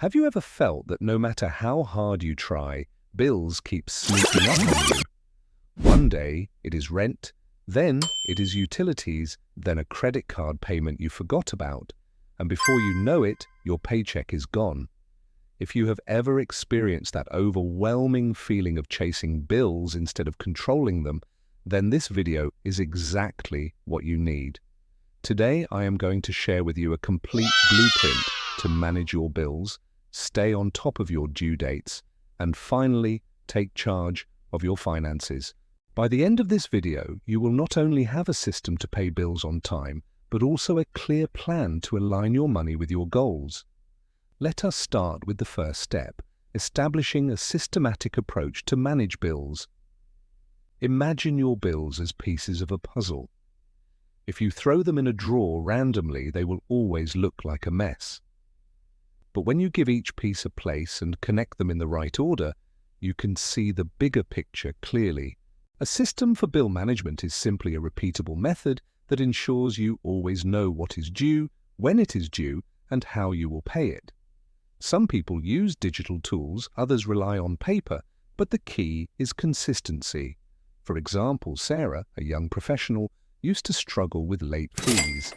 Have you ever felt that no matter how hard you try, bills keep sneaking up on you? One day it is rent, then it is utilities, then a credit card payment you forgot about, and before you know it, your paycheck is gone. If you have ever experienced that overwhelming feeling of chasing bills instead of controlling them, then this video is exactly what you need. Today I am going to share with you a complete blueprint to manage your bills, stay on top of your due dates, and finally take charge of your finances. By the end of this video, you will not only have a system to pay bills on time, but also a clear plan to align your money with your goals. Let us start with the first step, establishing a systematic approach to manage bills. Imagine your bills as pieces of a puzzle. If you throw them in a drawer randomly, they will always look like a mess. But when you give each piece a place and connect them in the right order, you can see the bigger picture clearly. A system for bill management is simply a repeatable method that ensures you always know what is due, when it is due, and how you will pay it. Some people use digital tools, others rely on paper, but the key is consistency. For example, Sarah, a young professional, used to struggle with late fees.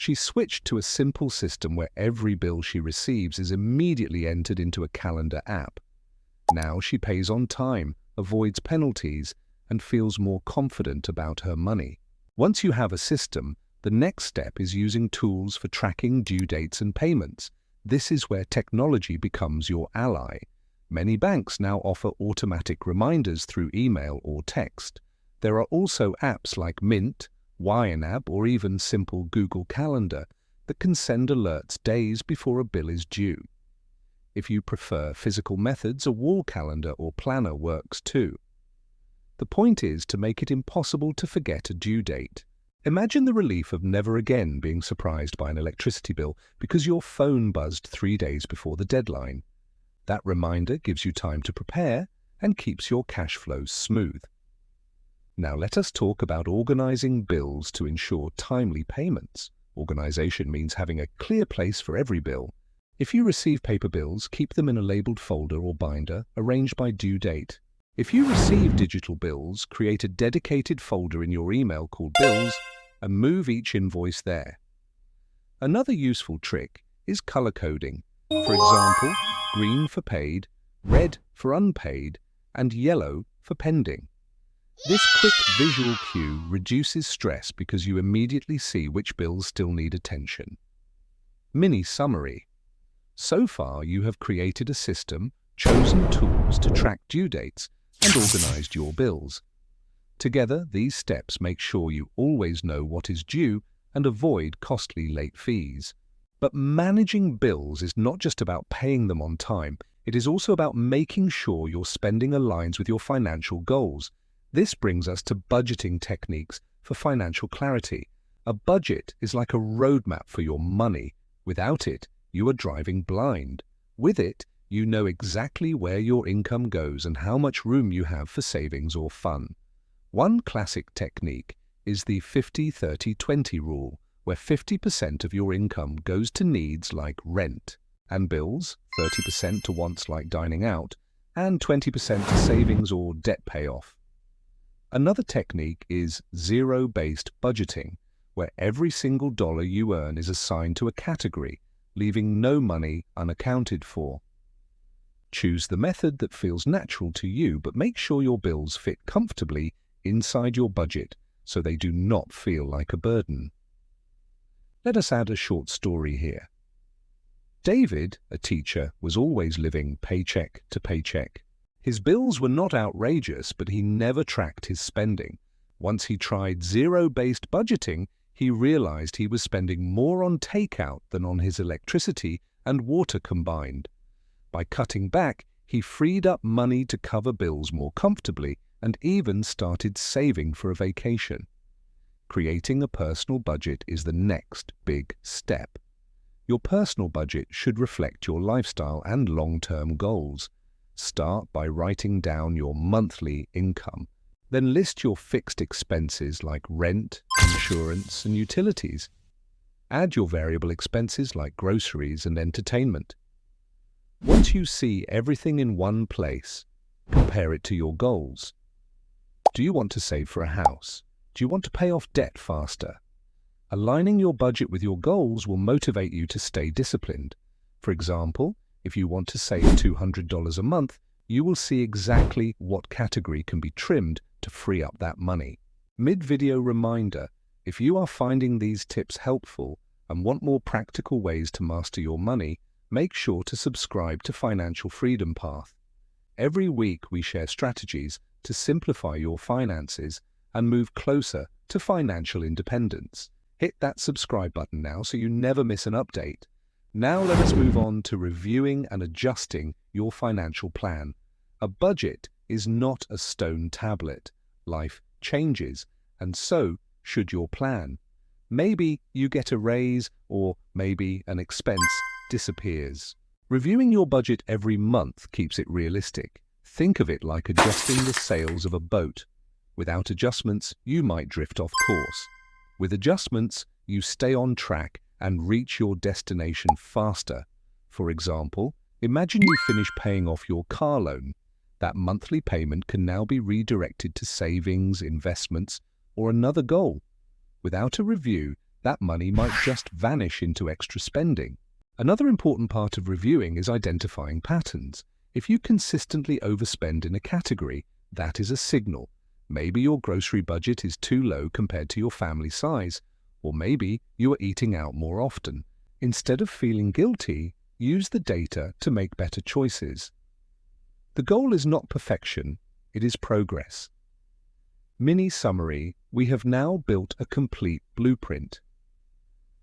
She switched to a simple system where every bill she receives is immediately entered into a calendar app. Now she pays on time, avoids penalties, and feels more confident about her money. Once you have a system, the next step is using tools for tracking due dates and payments. This is where technology becomes your ally. Many banks now offer automatic reminders through email or text. There are also apps like Mint, YNAB, or even simple Google Calendar that can send alerts days before a bill is due. If you prefer physical methods, a wall calendar or planner works too. The point is to make it impossible to forget a due date. Imagine the relief of never again being surprised by an electricity bill because your phone buzzed 3 days before the deadline. That reminder gives you time to prepare and keeps your cash flows smooth. Now let us talk about organizing bills to ensure timely payments. Organization means having a clear place for every bill. If you receive paper bills, keep them in a labeled folder or binder arranged by due date. If you receive digital bills, create a dedicated folder in your email called Bills and move each invoice there. Another useful trick is color coding. For example, green for paid, red for unpaid, and yellow for pending. This quick visual cue reduces stress because you immediately see which bills still need attention. Mini summary. So far, you have created a system, chosen tools to track due dates, and organized your bills. Together, these steps make sure you always know what is due and avoid costly late fees. But managing bills is not just about paying them on time, it is also about making sure your spending aligns with your financial goals. This brings us to budgeting techniques for financial clarity. A budget is like a roadmap for your money. Without it, you are driving blind. With it, you know exactly where your income goes and how much room you have for savings or fun. One classic technique is the 50-30-20 rule, where 50% of your income goes to needs like rent and bills, 30% to wants like dining out, and 20% to savings or debt payoff. Another technique is zero-based budgeting, where every single dollar you earn is assigned to a category, leaving no money unaccounted for. Choose the method that feels natural to you, but make sure your bills fit comfortably inside your budget so they do not feel like a burden. Let us add a short story here. David, a teacher, was always living paycheck to paycheck. His bills were not outrageous, but he never tracked his spending. Once he tried zero-based budgeting, he realized he was spending more on takeout than on his electricity and water combined. By cutting back, he freed up money to cover bills more comfortably and even started saving for a vacation. Creating a personal budget is the next big step. Your personal budget should reflect your lifestyle and long-term goals. Start by writing down your monthly income. Then list your fixed expenses like rent, insurance, and utilities. Add your variable expenses like groceries and entertainment. Once you see everything in one place, compare it to your goals. Do you want to save for a house? Do you want to pay off debt faster? Aligning your budget with your goals will motivate you to stay disciplined. For example, if you want to save $200 a month, you will see exactly what category can be trimmed to free up that money. Mid-video reminder, if you are finding these tips helpful and want more practical ways to master your money, make sure to subscribe to Financial Freedom Path. Every week we share strategies to simplify your finances and move closer to financial independence. Hit that subscribe button now so you never miss an update. Now let us move on to reviewing and adjusting your financial plan. A budget is not a stone tablet. Life changes, and so should your plan. Maybe you get a raise, or maybe an expense disappears. Reviewing your budget every month keeps it realistic. Think of it like adjusting the sails of a boat. Without adjustments, you might drift off course. With adjustments, you stay on track and reach your destination faster. For example, imagine you finish paying off your car loan. That monthly payment can now be redirected to savings, investments, or another goal. Without a review, that money might just vanish into extra spending. Another important part of reviewing is identifying patterns. If you consistently overspend in a category, that is a signal. Maybe your grocery budget is too low compared to your family size, or maybe you are eating out more often. Instead of feeling guilty, use the data to make better choices. The goal is not perfection, it is progress. Mini summary, we have now built a complete blueprint.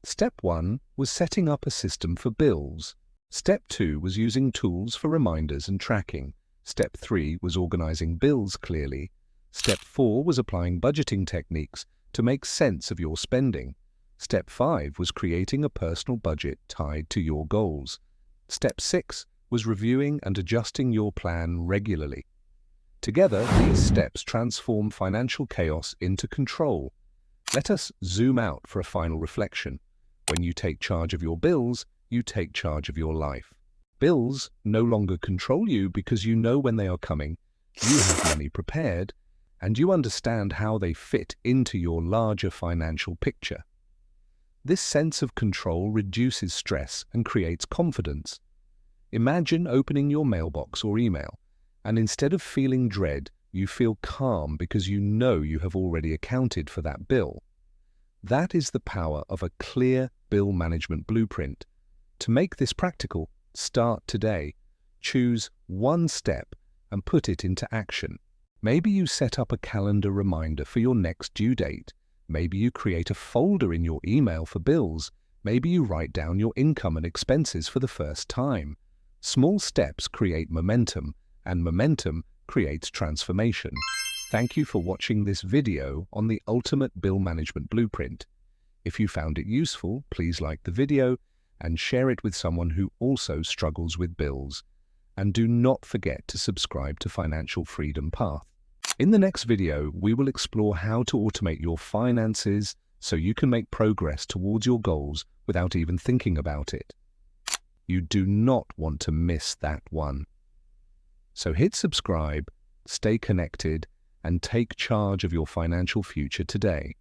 Step 1 was setting up a system for bills. Step 2 was using tools for reminders and tracking. Step 3 was organizing bills clearly. Step 4 was applying budgeting techniques to make sense of your spending. Step 5 was creating a personal budget tied to your goals. Step 6 was reviewing and adjusting your plan regularly. Together, these steps transform financial chaos into control. Let us zoom out for a final reflection. When you take charge of your bills, you take charge of your life. Bills no longer control you because you know when they are coming, you have money prepared, and you understand how they fit into your larger financial picture. This sense of control reduces stress and creates confidence. Imagine opening your mailbox or email, and instead of feeling dread, you feel calm because you know you have already accounted for that bill. That is the power of a clear bill management blueprint. To make this practical, start today. Choose one step and put it into action. Maybe you set up a calendar reminder for your next due date. Maybe you create a folder in your email for bills. Maybe you write down your income and expenses for the first time. Small steps create momentum, and momentum creates transformation. Thank you for watching this video on the Ultimate Bill Management Blueprint. If you found it useful, please like the video and share it with someone who also struggles with bills. And do not forget to subscribe to Financial Freedom Path. In the next video, we will explore how to automate your finances so you can make progress towards your goals without even thinking about it. You do not want to miss that one. So hit subscribe, stay connected, and take charge of your financial future today.